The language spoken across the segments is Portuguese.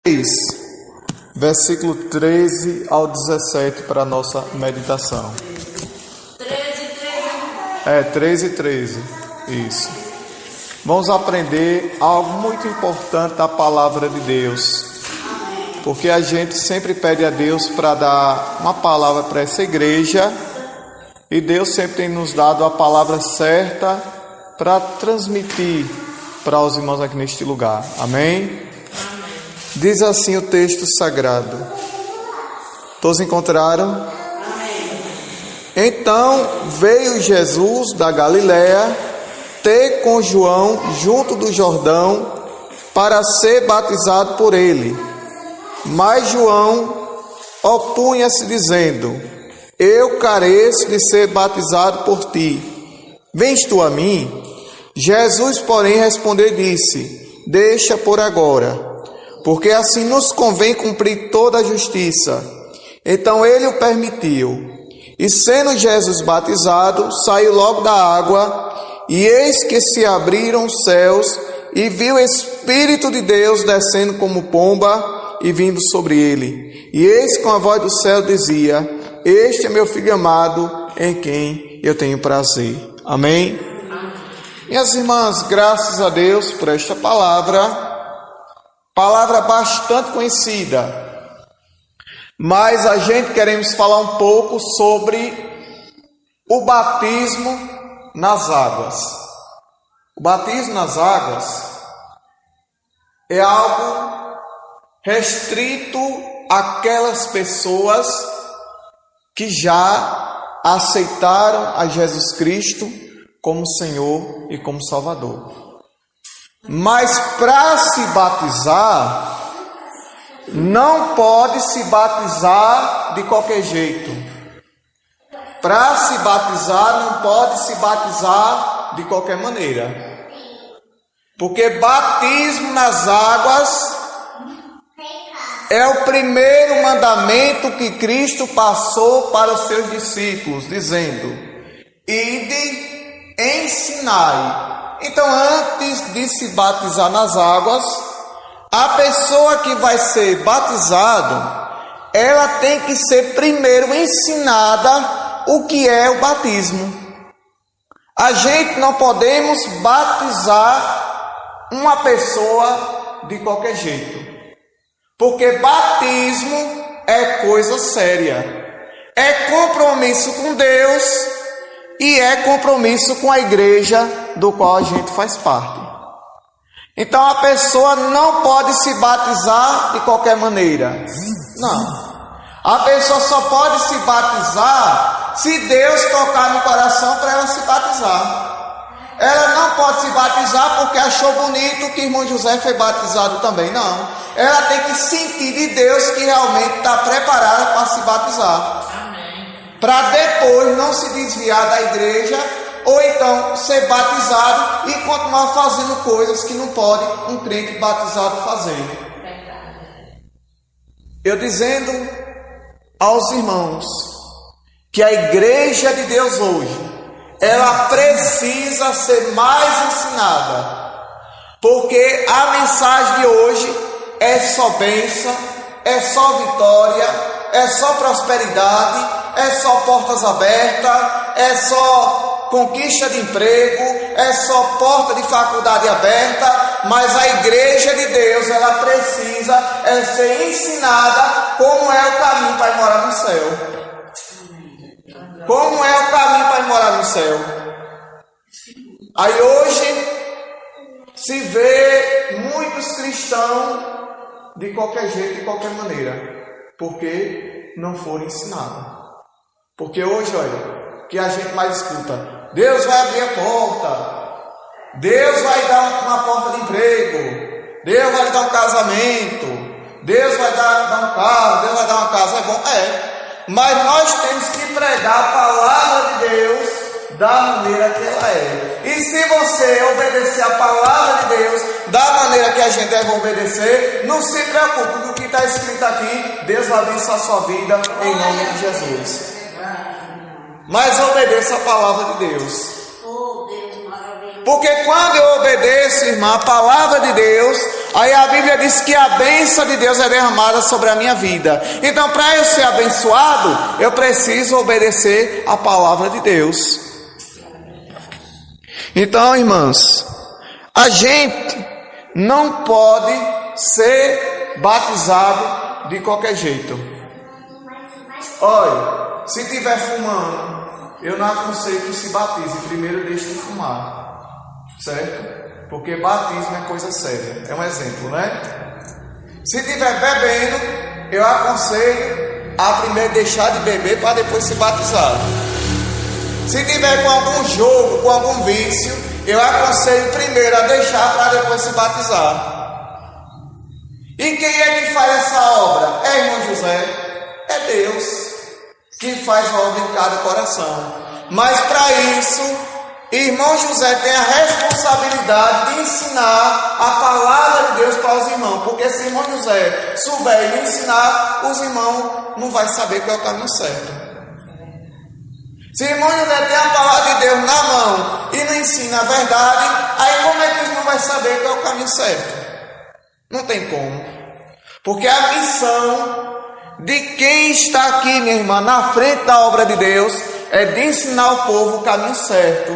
3, versículo 13 ao 17 para a nossa meditação. 13 e 13, isso. Vamos aprender algo muito importante da palavra de Deus, porque a gente sempre pede a Deus para dar uma palavra para essa igreja, e Deus sempre tem nos dado a palavra certa para transmitir para os irmãos aqui neste lugar. Amém? Diz assim o texto sagrado. Todos encontraram? Amém. Então veio Jesus da Galiléia ter com João junto do Jordão para ser batizado por ele. Mas João opunha-se dizendo: Eu careço de ser batizado por ti. Vens tu a mim? Jesus, porém, respondeu e disse: Deixa por agora, porque assim nos convém cumprir toda a justiça. Então ele o permitiu. E sendo Jesus batizado, saiu logo da água, e eis que se abriram os céus, e viu o Espírito de Deus descendo como pomba e vindo sobre ele. E eis que com a voz do céu dizia: Este é meu Filho amado, em quem eu tenho prazer. Amém? Minhas irmãs, graças a Deus por esta palavra bastante conhecida, mas a gente queremos falar um pouco sobre o batismo nas águas. O batismo nas águas é algo restrito àquelas pessoas que já aceitaram a Jesus Cristo como Senhor e como Salvador. Mas para se batizar, não pode se batizar de qualquer jeito. Para se batizar, não pode se batizar de qualquer maneira. Porque batismo nas águas é o primeiro mandamento que Cristo passou para os seus discípulos, dizendo: Ide, ensinai. Então, antes de se batizar nas águas, a pessoa que vai ser batizada, ela tem que ser primeiro ensinada o que é o batismo. A gente não podemos batizar uma pessoa de qualquer jeito, porque batismo é coisa séria, é compromisso com Deus e é compromisso com a igreja do qual a gente faz parte. Então a pessoa não pode se batizar de qualquer maneira. Não. A pessoa só pode se batizar se Deus tocar no coração para ela se batizar. Ela não pode se batizar porque achou bonito que irmão José foi batizado também. Não. Ela tem que sentir de Deus que realmente está preparada para se batizar. Para depois não se desviar da igreja, ou então ser batizado e continuar fazendo coisas que não pode um crente batizado fazer. Eu dizendo aos irmãos que a igreja de Deus hoje, ela precisa ser mais ensinada, porque a mensagem de hoje é só bênção, é só vitória, é só prosperidade, é só portas abertas, é só conquista de emprego, é só porta de faculdade aberta. Mas a igreja de Deus, ela precisa ser ensinada como é o caminho para ir morar no céu. Como é o caminho para ir morar no céu. Aí hoje se vê muitos cristãos de qualquer jeito, de qualquer maneira, porque não foram ensinados. Porque hoje, olha, que a gente mais escuta: Deus vai abrir a porta, Deus vai dar uma porta de emprego, Deus vai lhe dar um casamento, Deus vai dar um carro, Deus vai dar uma casa. É bom? É. Mas nós temos que pregar a palavra de Deus da maneira que ela é. E se você obedecer a palavra de Deus da maneira que a gente deve obedecer, não se preocupe com o que está escrito aqui. Deus vai abençoar a sua vida em nome de Jesus. Mas obedeça a palavra de Deus. Porque quando eu obedeço, irmã, a palavra de Deus, aí a Bíblia diz que a bênção de Deus é derramada sobre a minha vida. Então, para eu ser abençoado, eu preciso obedecer a palavra de Deus. Então, irmãs, a gente não pode ser batizado de qualquer jeito. Olha, se estiver fumando, eu não aconselho que se batize. Primeiro deixe de fumar. Certo? Porque batismo é coisa séria. É um exemplo, né? Se estiver bebendo, eu aconselho a primeiro deixar de beber para depois se batizar. Se tiver com algum jogo, com algum vício, eu aconselho primeiro a deixar para depois se batizar. E quem é que faz essa obra? É irmão José. É Deus que faz a obra em cada coração. Mas para isso, irmão José tem a responsabilidade de ensinar a palavra de Deus para os irmãos. Porque se irmão José souber e ensinar, os irmãos não vão saber qual é o caminho certo. Se irmão José tem a palavra de Deus na mão e não ensina a verdade, aí como é que os irmãos vão saber qual é o caminho certo? Não tem como. Porque a missão de quem está aqui, minha irmã, na frente da obra de Deus, é de ensinar o povo o caminho certo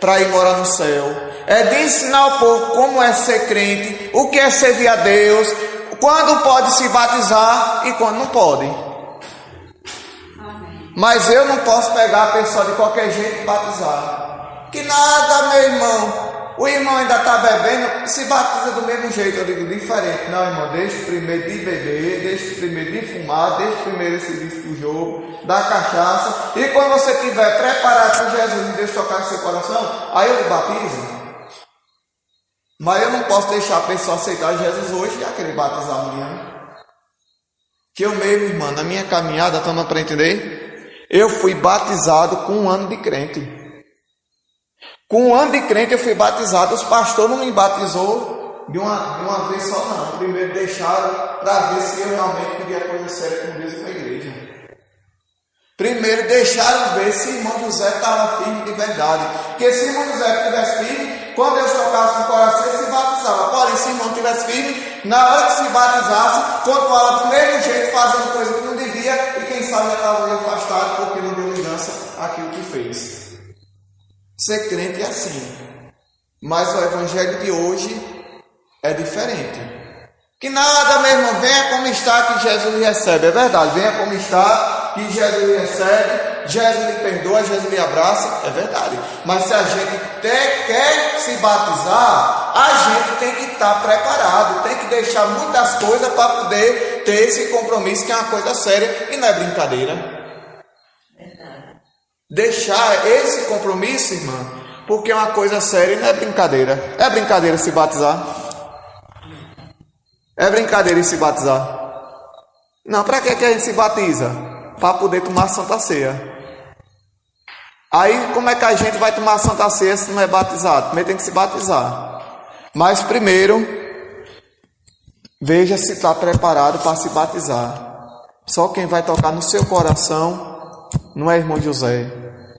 para ir morar no céu. É de ensinar o povo como é ser crente, o que é servir a Deus, quando pode se batizar e quando não pode. Mas eu não posso pegar a pessoa de qualquer jeito e batizar. Que nada, meu irmão. O irmão ainda está bebendo, se batiza do mesmo jeito. Eu digo, diferente. Não, irmão, deixa primeiro de beber, deixa primeiro de fumar, deixa primeiro esse vício do jogo, da cachaça. E quando você estiver preparado para Jesus e Deus tocar no seu coração, aí eu lhe batizo. Mas eu não posso deixar a pessoa aceitar Jesus hoje e já querer batizar amanhã. Que eu mesmo, irmã, na minha caminhada, estão para entender? Eu fui batizado com 1 ano de crente. Com 1 ano de crente eu fui batizado. Os pastores não me batizou de uma vez só, não. Primeiro deixaram para ver se eu realmente podia coisa séria com Deus e com a igreja. Primeiro deixaram ver se o irmão José estava firme de verdade. Porque se o irmão José estivesse firme, quando Deus tocasse no coração, ele se batizava. Porém, se o irmão estivesse firme, na hora que se batizasse, continuava do mesmo jeito, fazendo coisa que não devia, e quem sabe já estava afastado porque não deu ligança àquilo que fez. Ser crente é assim. Mas o evangelho de hoje é diferente. Que nada, meu irmão, venha como está que Jesus lhe recebe. É verdade, venha como está que Jesus lhe recebe, Jesus lhe perdoa, Jesus lhe abraça. É verdade. Mas se a gente quer se batizar, a gente tem que estar preparado, tem que deixar muitas coisas para poder ter esse compromisso, que é uma coisa séria e não é brincadeira. Deixar esse compromisso, irmã, porque é uma coisa séria e não é brincadeira. É brincadeira se batizar? É brincadeira se batizar? Não, para que a gente se batiza? Para poder tomar Santa Ceia. Aí como é que a gente vai tomar Santa Ceia se não é batizado? Primeiro tem que se batizar. Mas primeiro, veja se está preparado para se batizar. Só quem vai tocar no seu coração não é irmão José.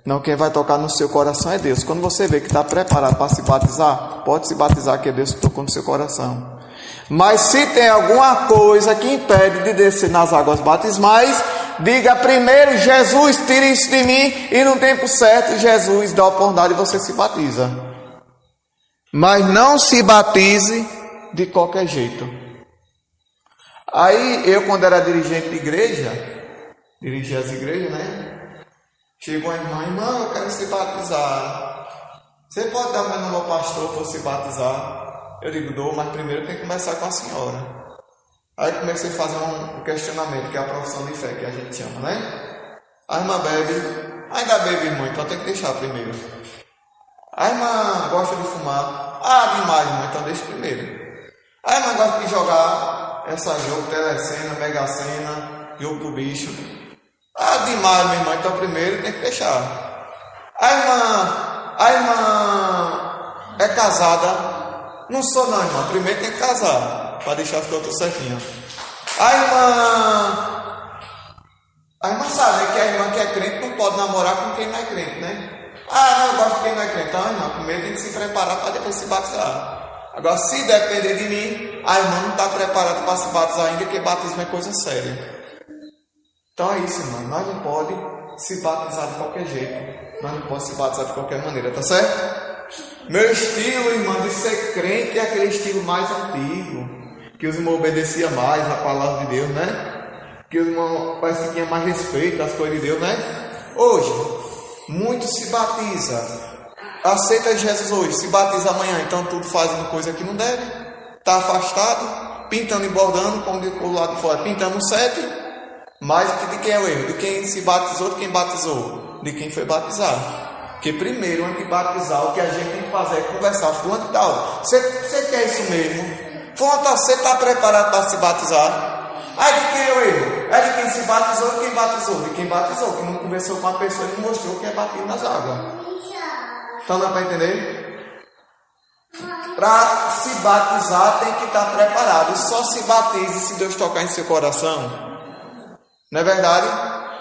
Não, quem vai tocar no seu coração é Deus. Quando você vê que está preparado para se batizar, pode se batizar, que é Deus que tocou no seu coração. Mas se tem alguma coisa que impede de descer nas águas batismais, diga primeiro: Jesus, tire isso de mim, e no tempo certo Jesus dá a oportunidade e você se batiza. Mas não se batize de qualquer jeito. Aí eu, quando era dirigente de igreja, dirigia as igrejas, né? Chegou a irmã, eu quero se batizar. Você pode dar meu nome ao pastor para se batizar? Eu digo, dou, mas primeiro tem que começar com a senhora. Aí comecei a fazer um questionamento, que é a profissão de fé, que a gente chama, né? A irmã bebe, ainda bebe, irmão, então tem que deixar primeiro. A irmã gosta de fumar, demais, irmão, então deixa primeiro. A irmã gosta de jogar essa jogo, telecena, mega sena, jogo do bicho. Demais, meu irmão, então primeiro tem que deixar. A irmã é casada. Não sou não, irmão, primeiro tem que casar, para deixar as coisas certinhas. A irmã sabe que a irmã que é crente não pode namorar com quem não é crente, né? Ah, não, eu gosto de quem não é crente. Então, irmão, primeiro tem que se preparar para depois se batizar. Agora, se depender de mim, a irmã não está preparada para se batizar ainda, porque batismo é coisa séria. Então é isso, irmão. Nós não podemos se batizar de qualquer jeito. Nós não podemos se batizar de qualquer maneira, tá certo? Meu estilo, irmão, de ser crente é aquele estilo mais antigo, que os irmãos obedeciam mais à palavra de Deus, né? Que os irmãos parece que tinham mais respeito às coisas de Deus, né? Hoje, muitos se batizam, aceita Jesus hoje, se batiza amanhã, então tudo fazendo coisa que não deve, está afastado, pintando e bordando, como do lado de fora, pintando 7. Mas de quem é o erro? De quem se batizou, de quem batizou? De quem foi batizado. Porque primeiro, antes de batizar, o que a gente tem que fazer é conversar. Fulano e tal, você quer isso mesmo? Fulano e tal, você está preparado para se batizar? Aí de quem é o erro? É de quem se batizou, de quem batizou? De quem batizou, que não conversou com a pessoa e não mostrou que é batido nas águas. Então dá para entender? Para se batizar tem que estar preparado. Só se batize se Deus tocar em seu coração. Não é verdade?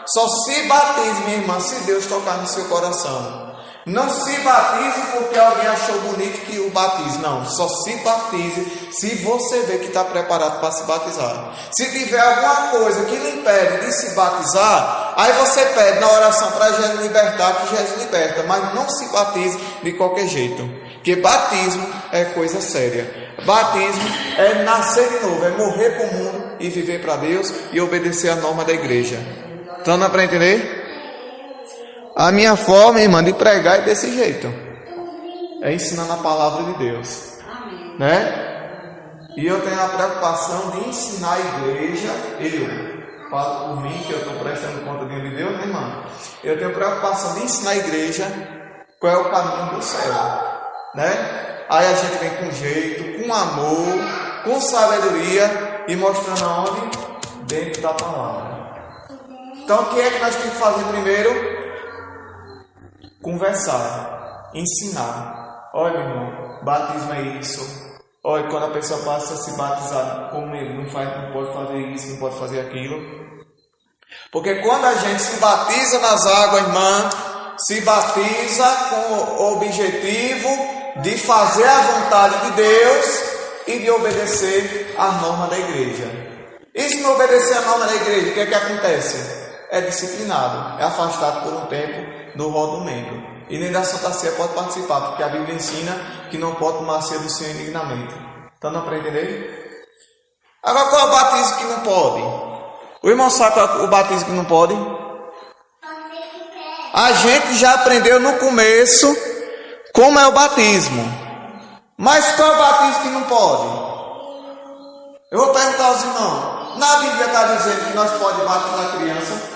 Só se batize, minha irmã, se Deus tocar no seu coração. Não se batize porque alguém achou bonito que o batize. Não, só se batize se você vê que está preparado para se batizar. Se tiver alguma coisa que lhe impede de se batizar, aí você pede na oração para Jesus libertar, que Jesus liberta. Mas não se batize de qualquer jeito. Porque batismo é coisa séria. Batismo é nascer de novo, é morrer para o mundo e viver para Deus e obedecer a norma da igreja. Então dá para entender? A minha forma, irmã, de pregar é desse jeito. É ensinando a palavra de Deus. Né? E eu tenho a preocupação de ensinar a igreja. Eu falo por mim, que eu estou prestando conta de Deus, né, irmã? Eu tenho preocupação de ensinar a igreja qual é o caminho do céu. Né? Aí a gente vem com jeito, com amor, com sabedoria e mostrando aonde? Dentro da palavra. Então o que é que nós temos que fazer primeiro? Conversar, ensinar. Olha, irmão, batismo é isso. Olha, quando a pessoa passa a se batizar, como ele não pode fazer isso, não pode fazer aquilo. Porque quando a gente se batiza nas águas, irmã, se batiza com o objetivo de fazer a vontade de Deus e de obedecer a norma da igreja. E se não obedecer a norma da igreja, o que é que acontece? É disciplinado, é afastado por um tempo do rol do membro. E nem da Santa Ceia pode participar, porque a Bíblia ensina que não pode tomar a ceia do Senhor indignamente. Então não para entender? Agora qual é o batismo que não pode? O irmão sabe qual é o batismo que não pode? A gente já aprendeu no começo como é o batismo. Mas qual é o batismo que não pode? Eu vou perguntar aos irmãos. Na Bíblia está dizendo que nós podemos batizar criança?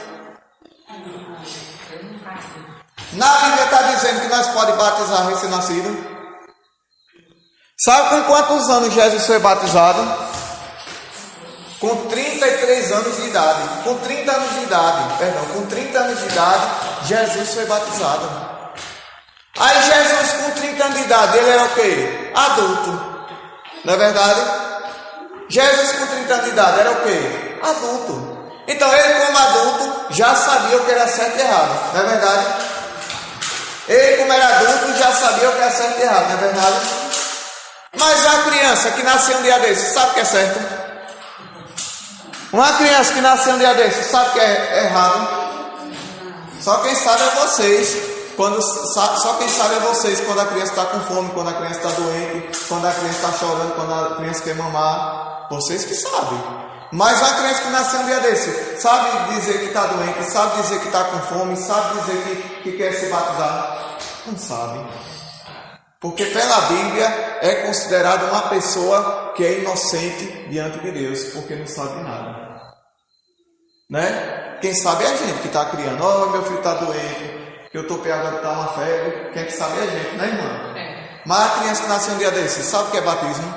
Na Bíblia está dizendo que nós podemos batizar recém-nascido? Sabe com quantos anos Jesus foi batizado? Com 33 anos de idade. Com 30 anos de idade, Jesus foi batizado. Aí Jesus com 30 anos de idade, ele era o quê? Adulto. Não é verdade? Jesus com 30 anos de idade era o quê? Adulto. Então ele como adulto já sabia o que era certo e errado. Não é verdade? Ele como era adulto já sabia o que era certo e errado. Não é verdade? Mas a criança que nasceu um dia desse, sabe o que é certo? Uma criança que nasceu um dia desse, sabe o que é errado? Só quem sabe é vocês. Só quem sabe é vocês quando a criança está com fome, quando a criança está doente, quando a criança está chorando, quando a criança quer mamar. Vocês que sabem. Mas uma criança que nasceu um dia desse, sabe dizer que está doente, sabe dizer que está com fome, sabe dizer que quer se batizar? Não sabe. Porque pela Bíblia é considerada uma pessoa que é inocente diante de Deus, porque não sabe nada. Né? Quem sabe é a gente que está criando. Oh, meu filho está doente, que eu estou pegando, está uma febre. Quem é que sabe é a gente, né, irmã? Mas a criança que nasceu um dia desse, sabe o que é batismo?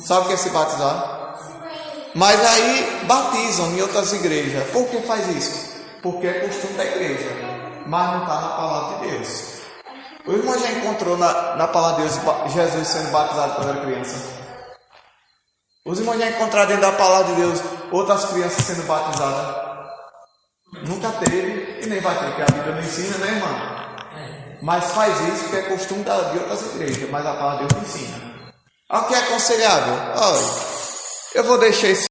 Sabe o que é se batizar? Mas aí batizam em outras igrejas. Por que faz isso? Porque é costume da igreja, mas não está na palavra de Deus. O irmão já encontrou na palavra de Deus Jesus sendo batizado quando era criança? Os irmãos já encontraram dentro da palavra de Deus outras crianças sendo batizadas? Nunca teve e nem vai ter, porque a Bíblia não ensina, né, irmão? mas faz isso que é costume de outras igrejas, mas a palavra de Deus ensina. O que é aconselhável? Olha, eu vou deixar esse